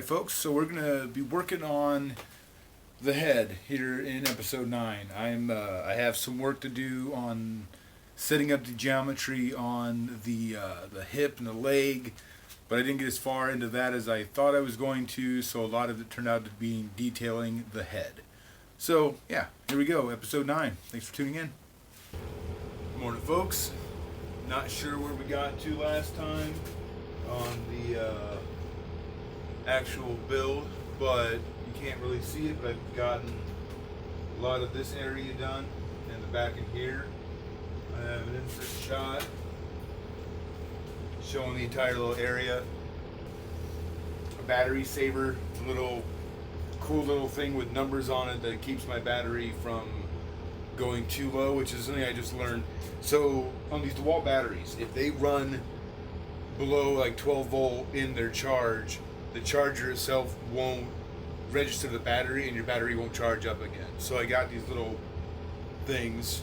Alright folks, so we're going to be working on the head here in episode 9. I have some work to do on setting up the geometry on the hip and the leg, but I didn't get as far into that as I thought I was going to, so a lot of it turned out to be detailing the head. So yeah, here we go, episode 9. Thanks for tuning in. Good morning folks. Not sure where we got to last time on the actual build, but you can't really see it, but I've gotten a lot of this area done, and the back in here I have an insert shot showing the entire little area. A battery saver, a little cool little thing with numbers on it that keeps my battery from going too low, which is something I just learned. So on these DeWalt batteries, if they run below like 12 volt in their charge, the charger itself won't register the battery and your battery won't charge up again. So I got these little things.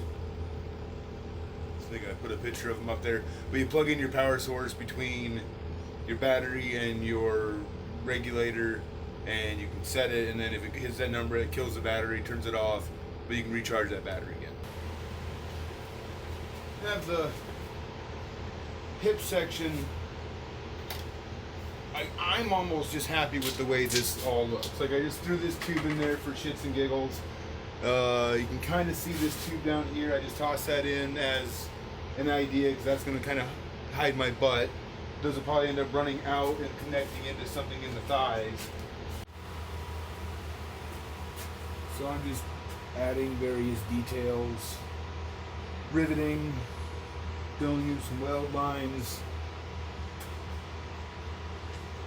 I think I put a picture of them up there. But you plug in your power source between your battery and your regulator, and you can set it, and then if it hits that number, it kills the battery, turns it off, but you can recharge that battery again. I have the hip section. I'm almost just happy with the way this all looks. Like, I just threw this tube in there for shits and giggles. You can kind of see this tube down here. I just tossed that in as an idea because that's going to kind of hide my butt. Those will probably end up running out and connecting into something in the thighs. So I'm just adding various details, riveting, filling in some weld lines.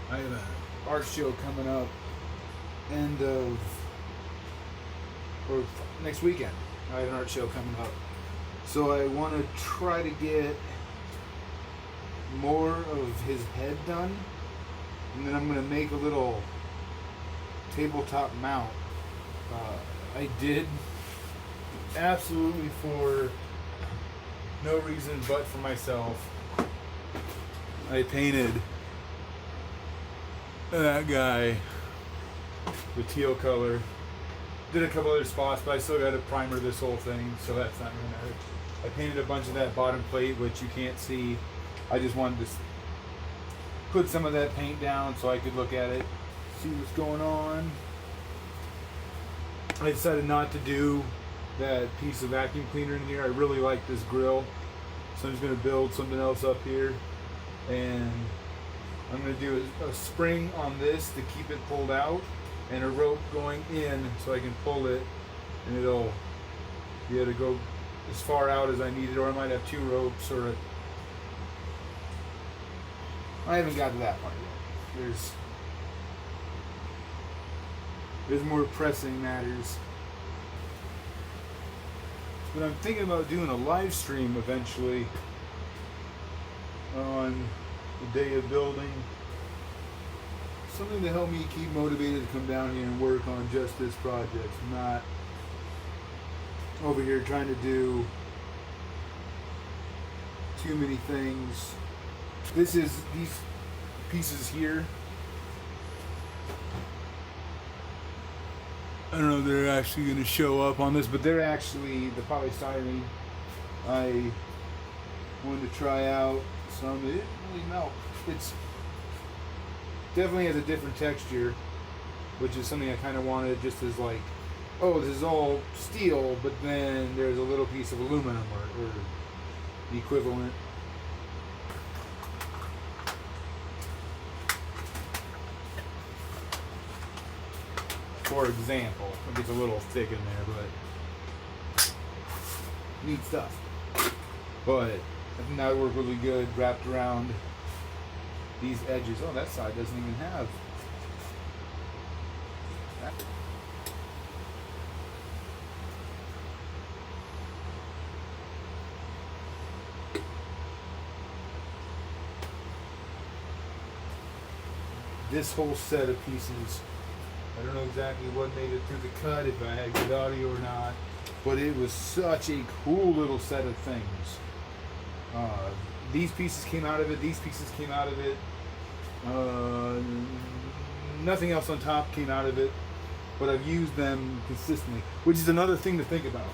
I have an art show coming up next weekend. I have an art show coming up. So I want to try to get more of his head done. And then I'm going to make a little tabletop mount. I did absolutely for no reason but for myself. I painted that guy the teal color. Did a couple other spots, but I still got to primer this whole thing, so that's not going to matter. I painted a bunch of that bottom plate, which you can't see. I just wanted to put some of that paint down so I could look at it, see what's going on. I decided not to do that piece of vacuum cleaner in here. I really like this grill, so I'm just going to build something else up here, and I'm going to do a spring on this to keep it pulled out, and a rope going in so I can pull it, and it'll be able to go as far out as I need it, or I might have two ropes, or I haven't got to that part yet. There's more pressing matters. But I'm thinking about doing a live stream eventually on the day of building. Something to help me keep motivated to come down here and work on just this project. I'm not over here trying to do too many things. These pieces here, I don't know if they're actually going to show up on this, but they're actually the polystyrene I wanted to try out. Some it didn't really melt. It's definitely has a different texture, which is something I kind of wanted, just as like, oh, this is all steel, but then there's a little piece of aluminum or the equivalent. For example, it gets a little thick in there, but neat stuff. But I think that would work really good wrapped around these edges. Oh, that side doesn't even have that. This whole set of pieces, I don't know exactly what made it through the cut, if I had good audio or not, but it was such a cool little set of things. These pieces came out of it, these pieces came out of it. nothing else on top came out of it, but I've used them consistently, which is another thing to think about.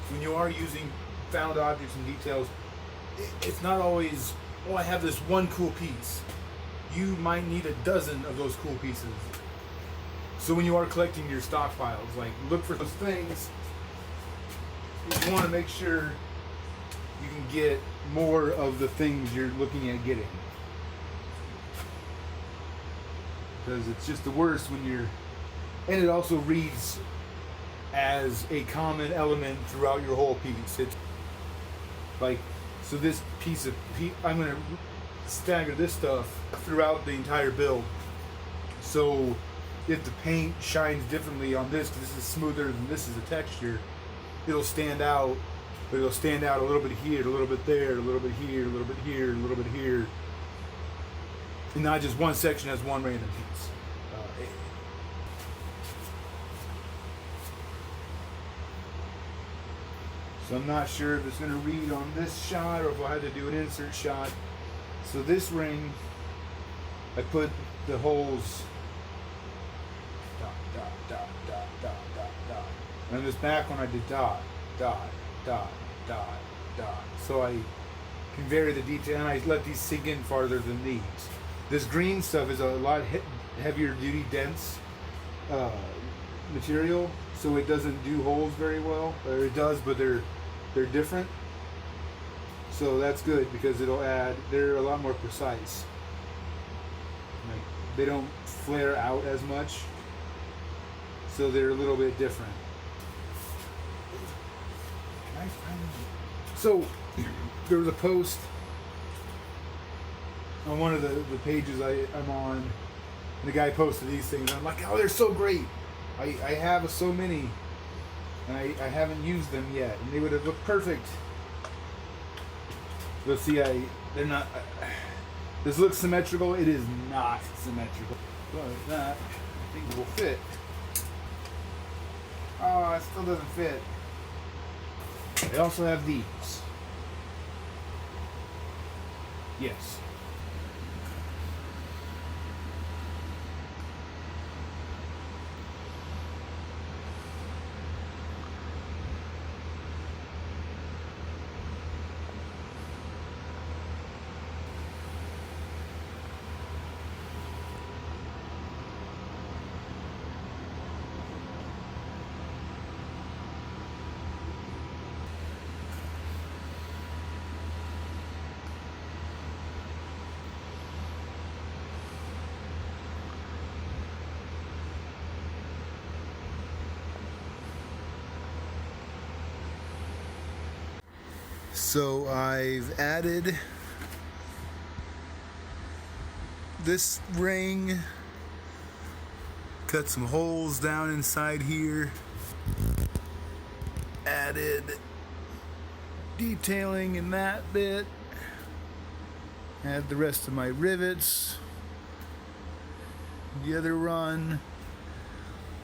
When you are using found objects and details, it's not always, oh, I have this one cool piece. You might need a dozen of those cool pieces. So when you are collecting your stockpiles, like, look for those things. You want to make sure you can get more of the things you're looking at getting. Because it's just the worst when you're... And it also reads as a common element throughout your whole piece. It's like, so this piece of... I'm going to stagger this stuff throughout the entire build. So if the paint shines differently on this, because this is smoother than this is a texture, it'll stand out, but it'll stand out a little bit here, a little bit there, a little bit here, a little bit here, a little bit here. And not just one section has one random piece. So I'm not sure if it's going to read on this shot or if I had to do an insert shot. So this ring, I put the holes dot, dot, dot, dot, dot, dot, dot. And this back one I did dot, dot, dot, dot, dot. So I can vary the detail, and I let these sink in farther than these. This green stuff is a lot heavier duty, dense material, so it doesn't do holes very well. Or it does, but they're different. So that's good because it'll add. They're a lot more precise. Like, they don't flare out as much, so they're a little bit different. So there was a post on one of the pages I'm on, and the guy posted these things, and I'm like, oh, they're so great. I have so many, and I haven't used them yet, and they would have looked perfect. But see, they're not. This looks symmetrical. It is not symmetrical. But that, I think, will fit. Oh, it still doesn't fit. They also have these. Yes. So I've added this ring, cut some holes down inside here, added detailing in that bit, add the rest of my rivets, the other run,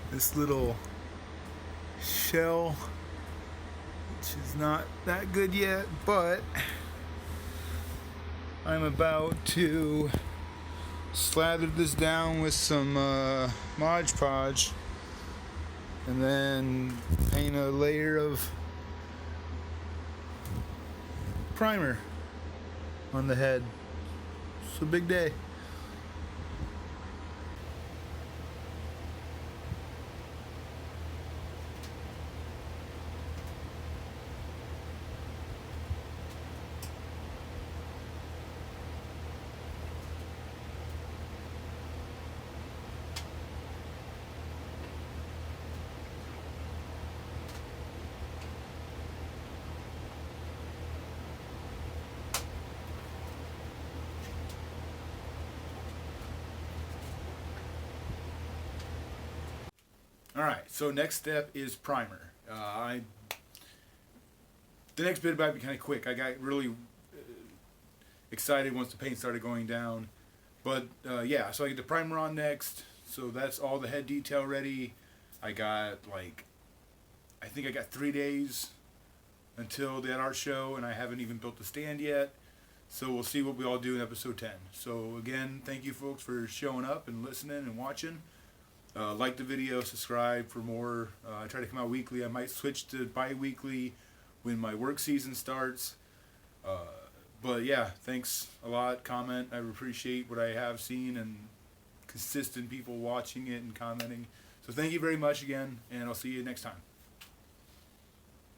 this little shell, which is not that good yet, but I'm about to slather this down with some Mod Podge and then paint a layer of primer on the head. It's a big day. All right, so next step is primer. The next bit might be kind of quick. I got really excited once the paint started going down. But yeah, so I get the primer on next. So that's all the head detail ready. I got I think I got 3 days until that art show, and I haven't even built the stand yet. So we'll see what we all do in episode 10. So again, thank you folks for showing up and listening and watching. Like the video, subscribe for more. I try to come out weekly. I might switch to bi-weekly when my work season starts. But yeah, thanks a lot. Comment. I appreciate what I have seen and consistent people watching it and commenting. So thank you very much again, and I'll see you next time.